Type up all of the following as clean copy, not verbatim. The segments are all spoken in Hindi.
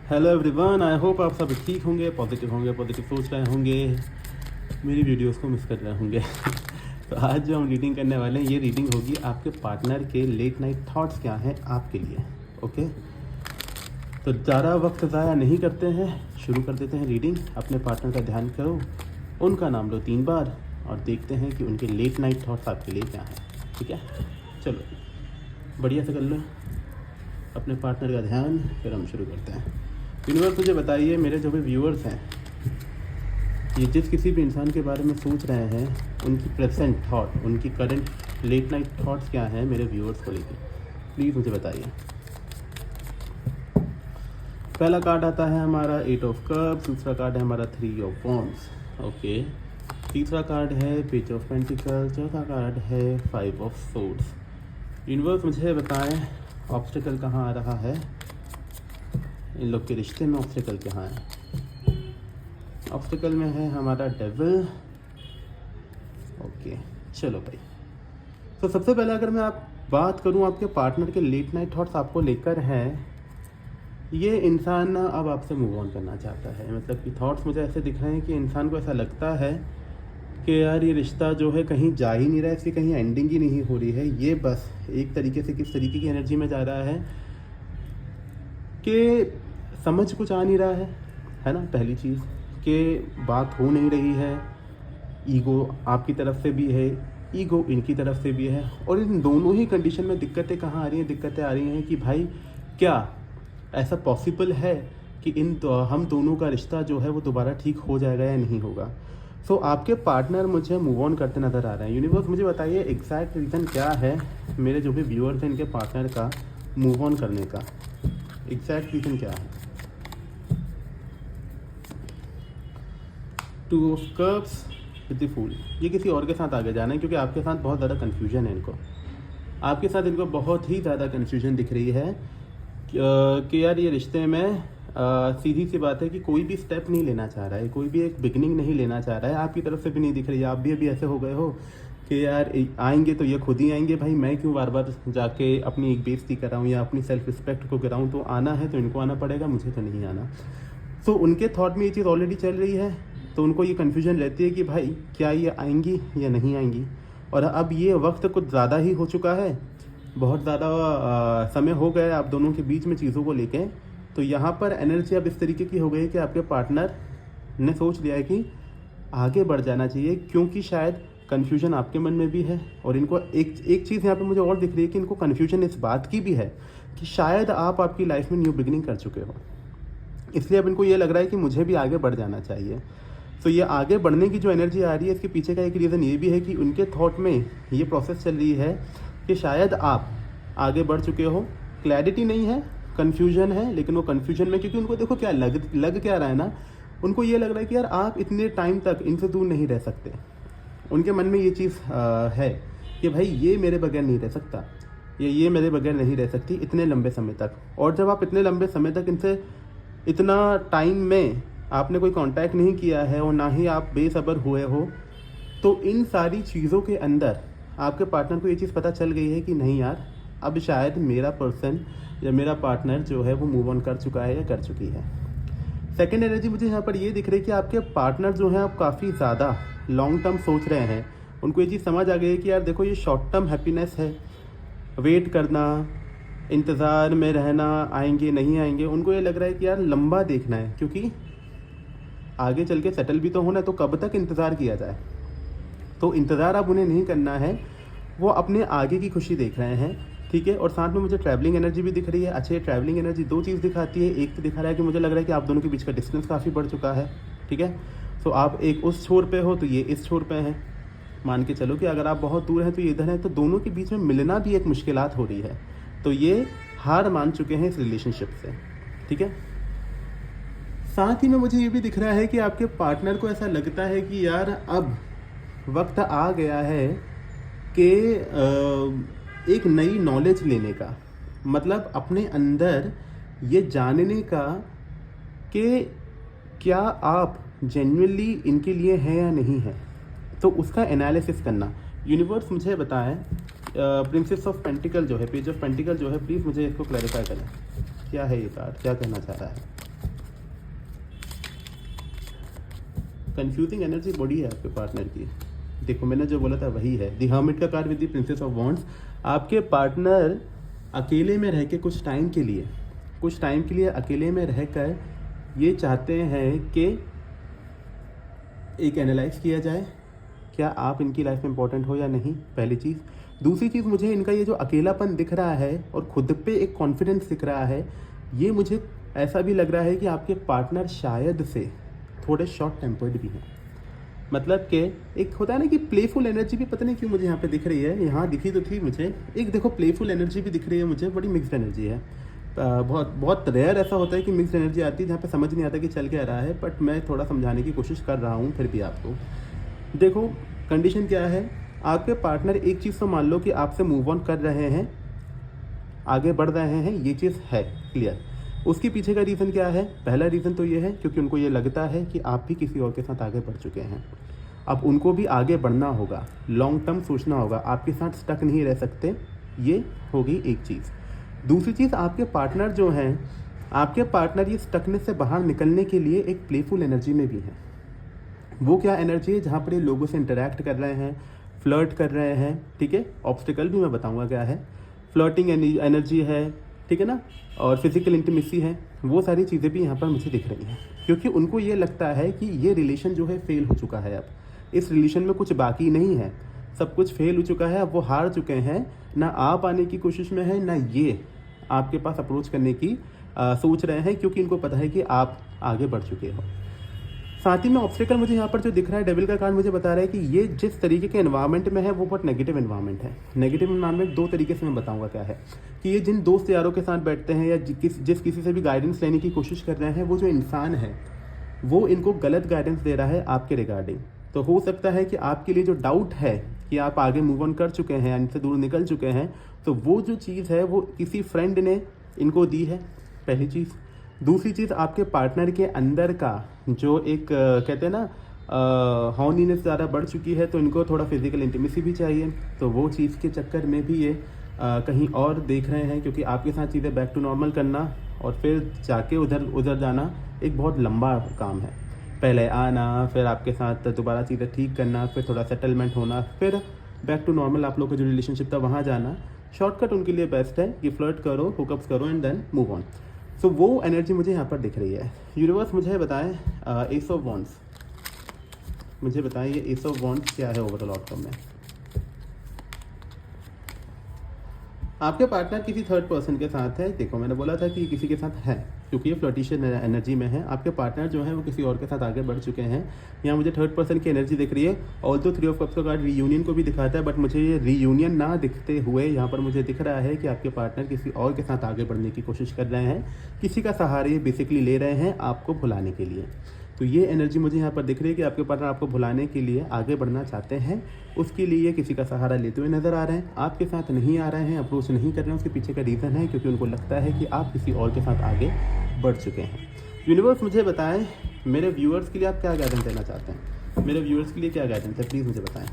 हेलो एवरीवन, आई होप आप सब ठीक होंगे, पॉजिटिव सोच रहे होंगे, मेरी वीडियोस को मिस कर रहे होंगे। तो आज जो हम रीडिंग करने वाले हैं, ये रीडिंग होगी आपके पार्टनर के लेट नाइट थॉट्स क्या हैं आपके लिए। ओके, तो ज़्यादा वक्त ज़ाया नहीं करते हैं, शुरू कर देते हैं रीडिंग। अपने पार्टनर का ध्यान करो, उनका नाम लो 3 बार और देखते हैं कि उनके लेट नाइट थॉट्स आपके लिए क्या हैं। ठीक है, चलो बढ़िया से कर लो अपने पार्टनर का ध्यान, फिर हम शुरू करते हैं। यूनिवर्स मुझे बताइए, मेरे जो भी व्यूअर्स हैं, ये जिस किसी भी इंसान के बारे में सोच रहे हैं, उनकी प्रेजेंट थॉट, उनकी करंट लेट नाइट थॉट्स क्या हैं मेरे व्यूअर्स को लेकर, प्लीज़ मुझे बताइए। पहला कार्ड आता है हमारा 8 ऑफ कप्स, दूसरा कार्ड है हमारा 3 ऑफ वॉन्ड्स। ओके, तीसरा कार्ड है पेज ऑफ पेंटिकल, चौथा कार्ड है 5 ऑफ सोर्ड्स। यूनिवर्स मुझे बताएं, ऑब्स्टिकल कहाँ आ रहा है, इन लोग के रिश्ते में ऑब्स्टिकल कहाँ है। ऑब्स्टिकल में है हमारा डेविल। ओके, चलो भाई। तो सबसे पहले अगर मैं बात करूं, आपके पार्टनर के लेट नाइट थॉट्स आपको लेकर हैं। ये इंसान ना अब आपसे मूव ऑन करना चाहता है, मतलब कि थॉट्स मुझे ऐसे दिख रहे हैं कि इंसान को ऐसा लगता है कि यार ये रिश्ता जो है कहीं जा ही नहीं रहा है, इसकी कहीं एंडिंग ही नहीं हो रही है। ये बस एक तरीके से किस तरीके की एनर्जी में जा रहा है कि समझ कुछ आ नहीं रहा है ना। पहली चीज़ कि बात हो नहीं रही है, ईगो आपकी तरफ से भी है, ईगो इनकी तरफ से भी है, और इन दोनों ही कंडीशन में दिक्कतें कहाँ आ रही हैं, दिक्कतें आ रही हैं कि भाई क्या ऐसा पॉसिबल है कि हम दोनों का रिश्ता जो है वो दोबारा ठीक हो जाएगा या नहीं होगा। सो आपके पार्टनर मुझे मूव ऑन करते नज़र आ रहे हैं। यूनिवर्स मुझे बताइए एग्जैक्ट रीज़न क्या है मेरे जो भी व्यूअर्स हैं, इनके पार्टनर का मूव ऑन करने का एग्जैक्ट रीज़न क्या है। 2 of cups with the fool, ये किसी और के साथ आगे जाना है, क्योंकि आपके साथ बहुत ज़्यादा कन्फ्यूजन है इनको। आपके साथ इनको बहुत ही ज़्यादा कन्फ्यूजन दिख रही है कि यार ये रिश्ते में सीधी सी बात है कि कोई भी स्टेप नहीं लेना चाह रहा है, कोई भी एक बिगनिंग नहीं लेना चाह रहा है। आपकी तरफ से भी नहीं दिख रही है, आप भी अभी ऐसे हो गए हो कि यार आएंगे तो ये खुद ही आएंगे, भाई मैं क्यों बार बार जाके अपनी एक बेइज्जती कराऊँ या अपनी सेल्फ रिस्पेक्ट को गिराऊँ। तो आना है तो इनको आना पड़ेगा, मुझे तो नहीं आना। सो उनके थॉट में ये चीज़ ऑलरेडी चल रही है, तो उनको ये कन्फ्यूजन रहती है कि भाई क्या ये आएंगी या नहीं आएंगी। और अब ये वक्त कुछ ज़्यादा ही हो चुका है, बहुत ज़्यादा समय हो गया है आप दोनों के बीच में चीज़ों को लेके। तो यहाँ पर एनर्जी अब इस तरीके की हो गई कि आपके पार्टनर ने सोच लिया है कि आगे बढ़ जाना चाहिए, क्योंकि शायद कन्फ्यूजन आपके मन में भी है। और इनको एक चीज़ यहाँ पे मुझे और दिख रही है कि इनको कन्फ्यूजन इस बात की भी है कि शायद आप आपकी लाइफ में न्यू बिगिनिंग कर चुके हो, इसलिए अब इनको ये लग रहा है कि मुझे भी आगे बढ़ जाना चाहिए। तो ये आगे बढ़ने की जो एनर्जी आ रही है, इसके पीछे का एक रीज़न ये भी है कि उनके थॉट में ये प्रोसेस चल रही है कि शायद आप आगे बढ़ चुके हो। क्लैरिटी नहीं है, कन्फ्यूजन है, लेकिन वो कन्फ्यूजन में, क्योंकि उनको देखो क्या लग क्या रहा है ना, उनको ये लग रहा है कि यार आप इतने टाइम तक इनसे दूर नहीं रह सकते। उनके मन में ये चीज़ है कि भाई ये मेरे बगैर नहीं रह सकता, ये मेरे बगैर नहीं रह सकती इतने लंबे समय तक। और जब आप इतने लंबे समय तक इनसे, इतना टाइम में आपने कोई कांटेक्ट नहीं किया है और ना ही आप बेसब्र हुए हो, तो इन सारी चीज़ों के अंदर आपके पार्टनर को ये चीज़ पता चल गई है कि नहीं यार, अब शायद मेरा पर्सन या मेरा पार्टनर जो है वो मूव ऑन कर चुका है या कर चुकी है। सेकेंड एनर्जी मुझे यहाँ पर ये दिख रही है कि आपके पार्टनर जो है आप काफ़ी ज़्यादा लॉन्ग टर्म सोच रहे हैं। उनको ये चीज़ समझ आ गई है कि यार देखो, ये शॉर्ट टर्म हैप्पीनेस है, वेट करना, इंतज़ार में रहना, आएंगे नहीं आएंगे। उनको ये लग रहा है कि यार लंबा देखना है, क्योंकि आगे चल के सेटल भी तो होना है, तो कब तक इंतज़ार किया जाए। तो इंतज़ार अब उन्हें नहीं करना है, वो अपने आगे की खुशी देख रहे हैं। ठीक है, और साथ में मुझे ट्रैवलिंग एनर्जी भी दिख रही है। अच्छा, ये ट्रैवलिंग एनर्जी 2 चीज़ दिखाती है। एक तो दिखा रहा है कि मुझे लग रहा है कि आप दोनों के बीच का डिस्टेंस काफ़ी बढ़ चुका है। ठीक है, तो आप एक उस छोर पे हो तो ये इस छोर पे हैं। मान के चलो कि अगर आप बहुत दूर हैं तो ये इधर है, तो दोनों के बीच में मिलना भी एक मुश्किलात हो रही है। तो ये हार मान चुके हैं इस रिलेशनशिप से। ठीक है, साथ ही में मुझे ये भी दिख रहा है कि आपके पार्टनर को ऐसा लगता है कि यार अब वक्त आ गया है कि एक नई नॉलेज लेने का, मतलब अपने अंदर ये जानने का कि क्या आप जेन्युइनली इनके लिए हैं या नहीं है, तो उसका एनालिसिस करना। यूनिवर्स मुझे बताएं, प्रिंसेस ऑफ पेंटिकल जो है, पेज ऑफ पेंटिकल जो है, प्लीज़ मुझे इसको क्लैरिफाई करें, क्या है ये कार्ड, क्या कहना चाह रहा है। कंफ्यूजिंग एनर्जी बॉडी है आपके पार्टनर की। देखो मैंने जो बोला था वही है, द हर्मिट का card with the princess of wands. आपके पार्टनर अकेले में रह के कुछ टाइम के लिए अकेले में रहकर ये चाहते हैं कि एक एनालाइज किया जाए क्या आप इनकी लाइफ में इंपॉर्टेंट हो या नहीं, पहली चीज़। दूसरी चीज़, मुझे इनका ये जो अकेलापन दिख रहा है और खुद पे एक कॉन्फिडेंस दिख रहा है, ये मुझे ऐसा भी लग रहा है कि आपके पार्टनर शायद से थोड़े शॉर्ट टेम्पर्ड भी हैं। मतलब कि एक होता है ना कि प्लेफुल एनर्जी भी पता नहीं क्यों मुझे यहाँ पे दिख रही है, यहाँ दिखी तो थी मुझे, एक देखो प्लेफुल एनर्जी भी दिख रही है मुझे, बड़ी मिक्स्ड एनर्जी है। बहुत बहुत रेयर ऐसा होता है कि मिक्स्ड एनर्जी आती है जहाँ पे समझ नहीं आता कि चल क्या रहा है, बट मैं थोड़ा समझाने की कोशिश कर रहा हूँ फिर भी आपको। देखो कंडीशन क्या है, आपके पार्टनर एक चीज़ तो मान लो कि आपसे मूव ऑन कर रहे हैं, आगे बढ़ रहे हैं, ये चीज़ है क्लियर। उसके पीछे का रीज़न क्या है? पहला रीज़न तो ये है क्योंकि उनको ये लगता है कि आप भी किसी और के साथ आगे बढ़ चुके हैं। अब उनको भी आगे बढ़ना होगा, लॉन्ग टर्म सोचना होगा, आपके साथ स्टक नहीं रह सकते, ये होगी एक चीज़। दूसरी चीज़, आपके पार्टनर जो हैं, आपके पार्टनर ये स्टकनेस से बाहर निकलने के लिए एक प्लेफुल एनर्जी में भी है। वो क्या एनर्जी है? जहाँ पर ये लोगों से इंटरेक्ट कर रहे हैं, फ्लर्ट कर रहे हैं, ठीक है। ऑब्स्टिकल भी मैं बताऊंगा क्या है, फ्लर्टिंग एनर्जी है, ठीक है ना, और फिजिकल इंटीमेसी है, वो सारी चीज़ें भी यहाँ पर मुझे दिख रही हैं। क्योंकि उनको ये लगता है कि ये रिलेशन जो है फेल हो चुका है, अब इस रिलेशन में कुछ बाकी नहीं है, सब कुछ फेल हो चुका है, अब वो हार चुके हैं, ना आप आने की कोशिश में है, ना ये आपके पास अप्रोच करने की सोच रहे हैं, क्योंकि इनको पता है कि आप आगे बढ़ चुके हो। साथ ही में ऑब्स्टिकल मुझे यहाँ पर जो दिख रहा है, डेविल का कार्ड मुझे बता रहा है कि ये जिस तरीके के एनवायरनमेंट में है वो बहुत नेगेटिव एनवायरनमेंट है। नेगेटिव एनवायरनमेंट दो तरीके से मैं बताऊंगा क्या है, कि ये जिन दोस्त यारों के साथ बैठते हैं या जिस किसी से भी गाइडेंस लेने की कोशिश कर रहे हैं, वो जो इंसान है वो इनको गलत गाइडेंस दे रहा है आपके रिगार्डिंग। तो हो सकता है कि आपके लिए जो डाउट है कि आप आगे मूव ऑन कर चुके हैं, इनसे दूर निकल चुके हैं, तो वो जो चीज़ है वो किसी फ्रेंड ने इनको दी है, पहली चीज़। दूसरी चीज़, आपके पार्टनर के अंदर का जो एक कहते हैं ना हॉर्नीनेस ज़्यादा बढ़ चुकी है, तो इनको थोड़ा फिजिकल इंटीमेसी भी चाहिए, तो वो चीज़ के चक्कर में भी ये कहीं और देख रहे हैं, क्योंकि आपके साथ चीज़ें बैक टू नॉर्मल करना और फिर जाके उधर जाना एक बहुत लंबा काम है। पहले आना, फिर आपके साथ दोबारा चीज़ें ठीक करना, फिर थोड़ा सेटलमेंट होना, फिर बैक टू नॉर्मल आप लोग का जो रिलेशनशिप था वहाँ जाना। शॉर्टकट उनके लिए बेस्ट है कि फ्लर्ट करो, हुकअप्स करो एंड देन मूव ऑन। सो वो एनर्जी मुझे यहाँ पर दिख रही है। यूनिवर्स मुझे बताएं एस ऑफ वॉन्ड्स, मुझे बताएं ये एस ऑफ वॉन्ड्स क्या है ओवरऑल आउटकम में। आपके पार्टनर किसी थर्ड पर्सन के साथ है। देखो मैंने बोला था कि किसी के साथ है, क्योंकि ये फ्लर्टिशियन एनर्जी में है। आपके पार्टनर जो है वो किसी और के साथ आगे बढ़ चुके हैं। यहाँ मुझे थर्ड पर्सन की एनर्जी दिख रही है। ऑल्दो थ्री ऑफ कप्स का कार्ड रीयूनियन को भी दिखाता है, बट मुझे ये रीयूनियन ना दिखते हुए यहाँ पर मुझे दिख रहा है कि आपके पार्टनर किसी और के साथ आगे बढ़ने की कोशिश कर रहे हैं, किसी का सहारा ये बेसिकली ले रहे हैं आपको भुलाने के लिए। तो ये एनर्जी मुझे यहाँ पर दिख रही है कि आपके पार्टनर आपको भुलाने के लिए आगे बढ़ना चाहते हैं, उसके लिए ये किसी का सहारा लेते हुए नज़र आ रहे हैं। आपके साथ नहीं आ रहे हैं, अप्रोच नहीं कर रहे हैं, उसके पीछे का रीज़न है क्योंकि उनको लगता है कि आप किसी और के साथ आगे बढ़ चुके हैं। यूनिवर्स मुझे बताएं मेरे व्यूअर्स के लिए आप क्या गाइडेंस देना चाहते हैं, मेरे व्यूअर्स के लिए क्या गाइडेंस है, प्लीज़ मुझे बताएं।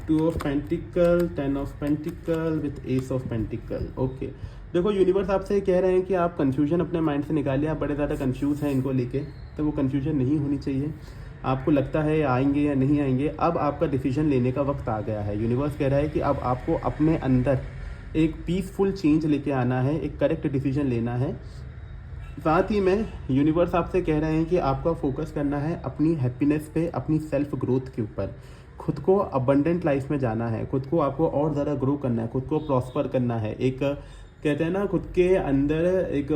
Two of pentacle, 10 of pentacle with S of pentacle. Okay, देखो यूनिवर्स आपसे कह रहे हैं कि आप कंफ्यूजन अपने माइंड से निकालिए। आप बड़े ज़्यादा कंफ्यूज हैं इनको लेके, तो वो कंफ्यूजन नहीं होनी चाहिए। आपको लगता है आएंगे या नहीं आएंगे, अब आपका डिसीजन लेने का वक्त आ गया है। यूनिवर्स कह रहा है कि अब आपको अपने अंदर एक पीसफुल चेंज लेके आना है, एक करेक्ट डिसीजन लेना है। साथ ही में यूनिवर्स आपसे कह रहे हैं कि आपका फोकस करना है अपनी हैप्पीनेस पे, अपनी सेल्फ ग्रोथ के ऊपर। खुद को अबंडेंट लाइफ में जाना है, खुद को आपको और ज़्यादा ग्रो करना है, खुद को प्रॉस्पर करना है। एक कहते हैं ना खुद के अंदर एक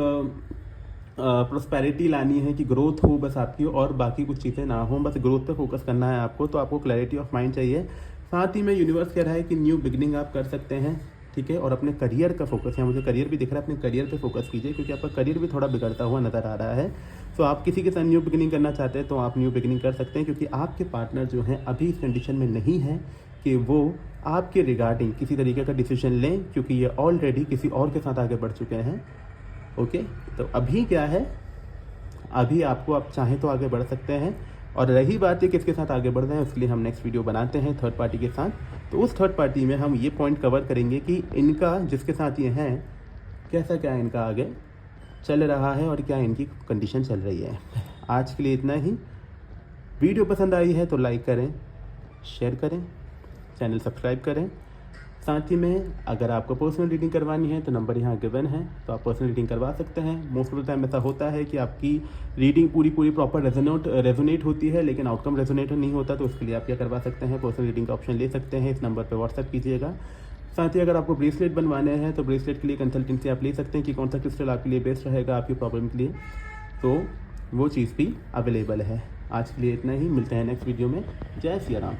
प्रोस्पेरिटी लानी है कि ग्रोथ हो बस आपकी, और बाकी कुछ चीज़ें ना हो, बस ग्रोथ पे फोकस करना है आपको। तो आपको क्लैरिटी ऑफ माइंड चाहिए। साथ ही में यूनिवर्स कह रहा है कि न्यू बिगनिंग आप कर सकते हैं, ठीक है। और अपने करियर का फोकस है, मुझे करियर भी दिख रहा है, अपने करियर पे फोकस कीजिए, क्योंकि आपका करियर भी थोड़ा बिगड़ता हुआ नज़र आ रहा है। तो आप किसी के साथ न्यू बिगनिंग करना चाहते हैं तो आप न्यू बिगनिंग कर सकते हैं, क्योंकि आपके पार्टनर जो हैं अभी इस कंडीशन में नहीं है कि वो आपके रिगार्डिंग किसी तरीके का डिसीजन लें, क्योंकि ये ऑलरेडी किसी और के साथ आगे बढ़ चुके हैं। ओके, तो अभी क्या है, अभी आपको आप चाहें तो आगे बढ़ सकते हैं। और रही बात है किसके साथ आगे बढ़ रहे हैं, उसके लिए हम नेक्स्ट वीडियो बनाते हैं थर्ड पार्टी के साथ। तो उस थर्ड पार्टी में हम ये पॉइंट कवर करेंगे कि इनका जिसके साथ ये हैं कैसा क्या है इनका आगे चल रहा है और क्या इनकी कंडीशन चल रही है। आज के लिए इतना ही। वीडियो पसंद आई है तो लाइक करें, शेयर करें, चैनल सब्सक्राइब करें। साथ ही में अगर आपको पर्सनल रीडिंग करवानी है तो नंबर यहाँ गिवन है, तो आप पर्सनल रीडिंग करवा सकते हैं। मोस्ट ऑफ द टाइम ऐसा होता है कि आपकी रीडिंग पूरी प्रॉपर रेजोनेट होती है, लेकिन आउटकम रेजोनेट नहीं होता, तो उसके लिए आप क्या करवा सकते हैं, पर्सनल रीडिंग का ऑप्शन ले सकते हैं। इस नंबर पर व्हाट्सअप कीजिएगा। साथ ही अगर आपको ब्रेसलेट बनवाने हैं तो ब्रेसलेट के लिए कंसल्टेंसी आप ले सकते हैं कि कौन सा क्रिस्टल आपके लिए बेस्ट रहेगा आपकी प्रॉब्लम के लिए, तो वो चीज़ भी अवेलेबल है। आज के लिए इतना ही, मिलते हैं नेक्स्ट वीडियो में। जय सिया राम।